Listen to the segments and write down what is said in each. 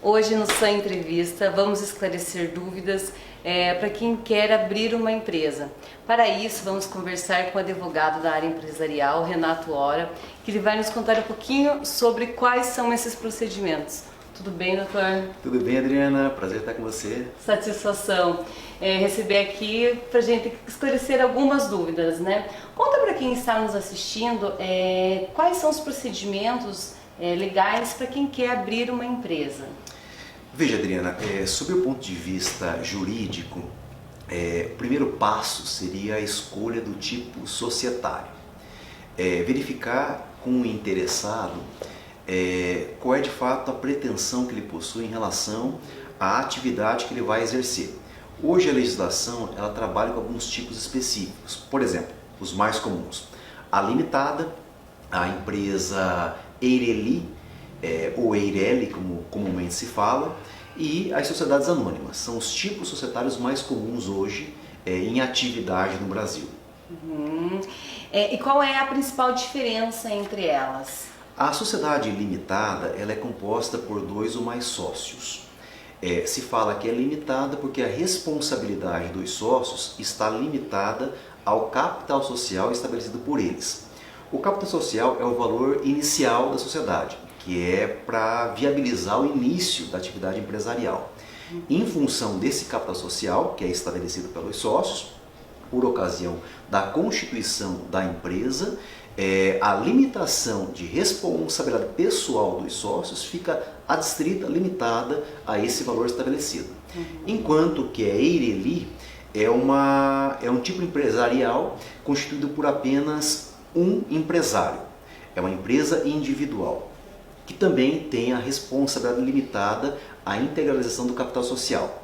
Hoje no sua entrevista vamos esclarecer dúvidas para quem quer abrir uma empresa. Para isso vamos conversar com o advogado da área empresarial, Renato Ora, que ele vai nos contar um pouquinho sobre quais são esses procedimentos. Tudo bem, doutor? Tudo bem, Adriana? Prazer estar com você. Satisfação receber aqui para a gente esclarecer algumas dúvidas, né? Conta para quem está nos assistindo quais são os procedimentos legais para quem quer abrir uma empresa. Veja, Adriana, sob o ponto de vista jurídico, o primeiro passo seria a escolha do tipo societário. Verificar com o interessado qual é de fato a pretensão que ele possui em relação à atividade que ele vai exercer. Hoje a legislação ela trabalha com alguns tipos específicos, por exemplo, os mais comuns: a limitada, a empresa EIRELI, ou EIRELI, como comumente se fala, e as sociedades anônimas. São os tipos societários mais comuns hoje em atividade no Brasil. E qual é a principal diferença entre elas? A sociedade limitada ela é composta por 2 ou mais sócios. Se fala que é limitada porque a responsabilidade dos sócios está limitada ao capital social estabelecido por eles. O capital social é o valor inicial da sociedade, que é para viabilizar o início da atividade empresarial. Em função desse capital social, que é estabelecido pelos sócios, por ocasião da constituição da empresa, a limitação de responsabilidade pessoal dos sócios fica adstrita, limitada a esse valor estabelecido. Enquanto que a EIRELI é um tipo empresarial constituído por apenas um empresário. É uma empresa individual, que também tem a responsabilidade limitada à integralização do capital social.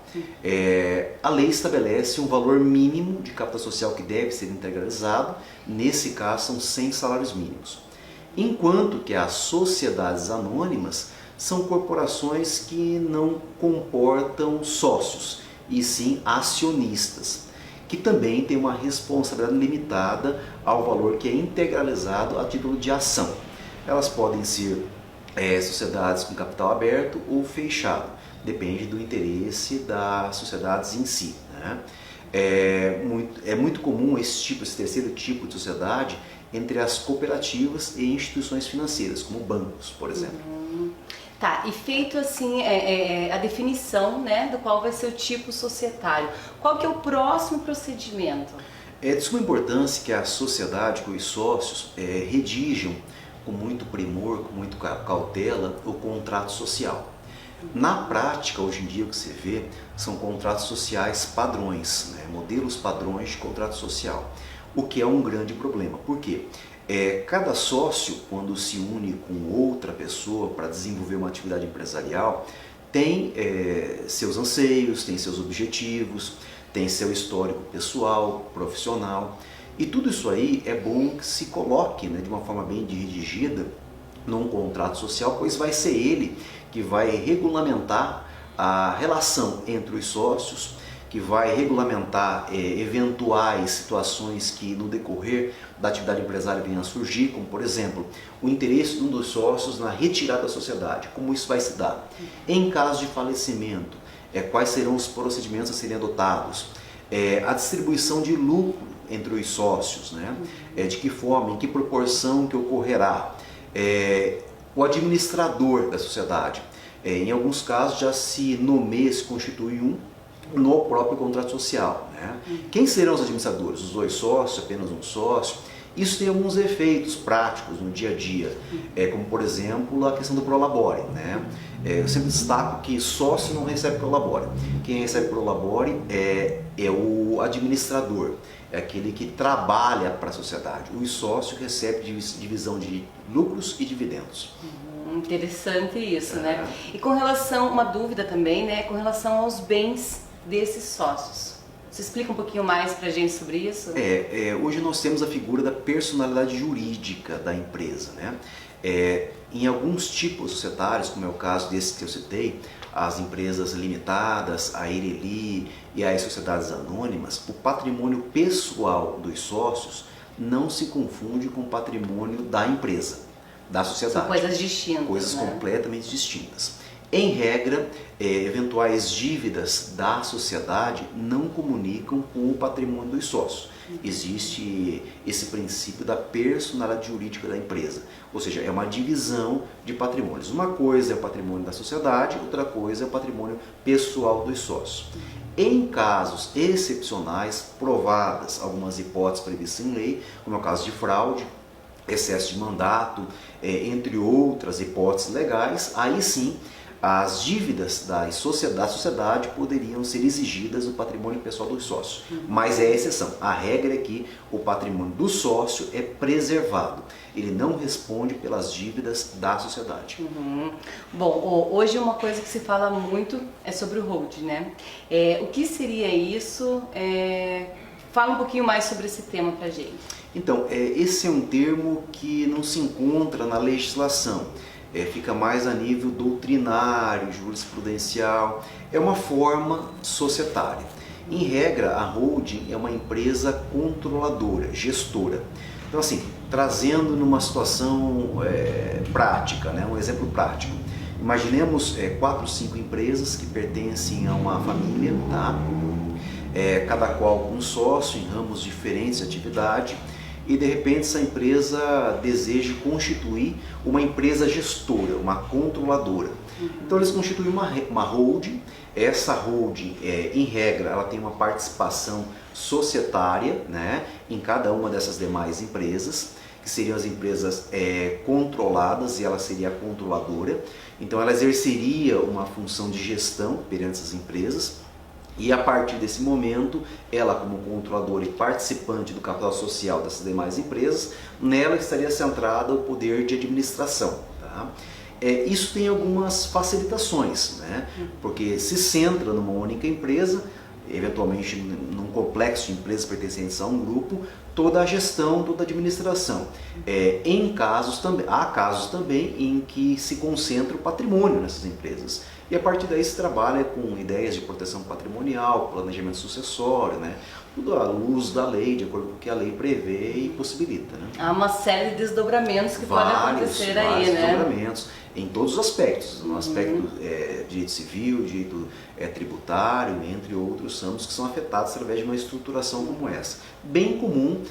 A lei estabelece um valor mínimo de capital social que deve ser integralizado, nesse caso são 100 salários mínimos. Enquanto que as sociedades anônimas são corporações que não comportam sócios, e sim acionistas, que também tem uma responsabilidade limitada ao valor que é integralizado a título de ação. Elas podem ser sociedades com capital aberto ou fechado, depende do interesse das sociedades em si, né? É muito comum esse terceiro tipo de sociedade entre as cooperativas e instituições financeiras, como bancos, por exemplo. Tá, e feito assim a definição, né, do qual vai ser o tipo societário, qual que é o próximo procedimento? É de suma importância que a sociedade, que os sócios redigam com muito primor, com muito cautela, o contrato social. Na prática, hoje em dia, o que se vê são contratos sociais padrões, né? Modelos padrões de contrato social, o que é um grande problema. Por quê? Cada sócio, quando se une com outra pessoa para desenvolver uma atividade empresarial, tem seus anseios, tem seus objetivos, tem seu histórico pessoal, profissional, e tudo isso aí é bom que se coloque, né, de uma forma bem redigida num contrato social, pois vai ser ele que vai regulamentar a relação entre os sócios, que vai regulamentar eventuais situações que no decorrer da atividade empresária venham a surgir, como por exemplo, o interesse de um dos sócios na retirada da sociedade, como isso vai se dar. Em caso de falecimento, quais serão os procedimentos a serem adotados, a distribuição de lucro entre os sócios, né? De que forma, em que proporção que ocorrerá, o administrador da sociedade. Em alguns casos já se nomeia, se constitui no próprio contrato social, né? Quem serão os administradores? Os 2 sócios, apenas um sócio? Isso tem alguns efeitos práticos no dia a dia, como por exemplo a questão do prolabore, né? Eu sempre destaco que sócio não recebe prolabore. Quem recebe prolabore é o administrador, é aquele que trabalha para a sociedade. O sócio recebe divisão de lucros e dividendos. Interessante isso, né? E com relação, uma dúvida também, né? Com relação aos bens desses sócios. Você explica um pouquinho mais pra gente sobre isso? Hoje nós temos a figura da personalidade jurídica da empresa, né? Em alguns tipos societários, como é o caso desse que eu citei, as empresas limitadas, a EIRELI e as sociedades anônimas, o patrimônio pessoal dos sócios não se confunde com o patrimônio da empresa, da sociedade. São coisas distintas, coisas né? completamente distintas. Em regra, eventuais dívidas da sociedade não comunicam com o patrimônio dos sócios. Existe esse princípio da personalidade jurídica da empresa, ou seja, é uma divisão de patrimônios. Uma coisa é o patrimônio da sociedade, outra coisa é o patrimônio pessoal dos sócios. Em casos excepcionais, provadas algumas hipóteses previstas em lei, como é o caso de fraude, excesso de mandato, entre outras hipóteses legais, aí sim as dívidas da sociedade poderiam ser exigidas do patrimônio pessoal dos sócios. Mas é a exceção. A regra é que o patrimônio do sócio é preservado. Ele não responde pelas dívidas da sociedade. Bom, hoje uma coisa que se fala muito é sobre o hold, né? O que seria isso? Fala um pouquinho mais sobre esse tema pra gente. Então, esse é um termo que não se encontra na legislação. Fica mais a nível doutrinário, jurisprudencial, é uma forma societária. Em regra, a holding é uma empresa controladora, gestora. Então assim, trazendo numa situação prática, né, um exemplo prático. Imaginemos 4 ou 5 empresas que pertencem a uma família, tá? Cada qual com um sócio em ramos diferentes de atividade, e de repente essa empresa deseja constituir uma empresa gestora, uma controladora. Então eles constituem uma holding. Essa holding, em regra, ela tem uma participação societária, né, em cada uma dessas demais empresas, que seriam as empresas controladas, e ela seria a controladora. Então ela exerceria uma função de gestão perante essas empresas. E a partir desse momento, ela como controladora e participante do capital social dessas demais empresas, nela estaria centrado o poder de administração. Tá? Isso tem algumas facilitações, né? Porque se centra numa única empresa, eventualmente num complexo de empresas pertencentes a um grupo, toda a gestão, toda a administração. Há casos também em que se concentra o patrimônio nessas empresas. E a partir daí se trabalha com ideias de proteção patrimonial, planejamento sucessório, né? Tudo à luz da lei, de acordo com o que a lei prevê e possibilita. Né? Há uma série de desdobramentos que podem acontecer aí, vários né? Desdobramentos em todos os aspectos, no aspecto direito civil, direito tributário, entre outros ramos que são afetados através de uma estruturação como essa. Bem comum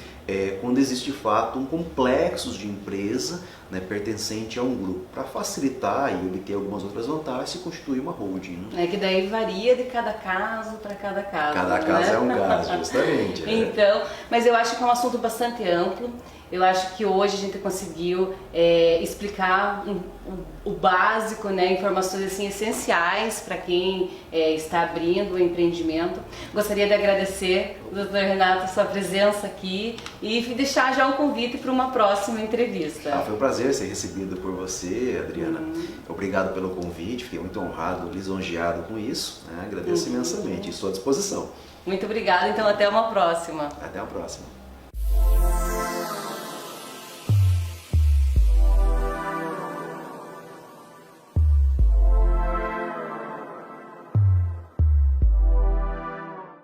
quando existe de fato um complexo de empresa, né, pertencente a um grupo. Para facilitar e obter algumas outras vantagens, se constitui uma holding. Né? Que daí varia de cada caso para cada caso. Cada caso é um caso, justamente. Então, mas eu acho que é um assunto bastante amplo. Eu acho que hoje a gente conseguiu explicar o básico, né, informações assim, essenciais para quem está abrindo o empreendimento. Gostaria de agradecer, Dr. Renato, sua presença aqui e deixar já um convite para uma próxima entrevista. Foi um prazer ser recebido por você, Adriana. Obrigado pelo convite, fiquei muito honrado, lisonjeado com isso. Né? Agradeço imensamente, estou à disposição. Muito obrigada, então até uma próxima. Até a próxima.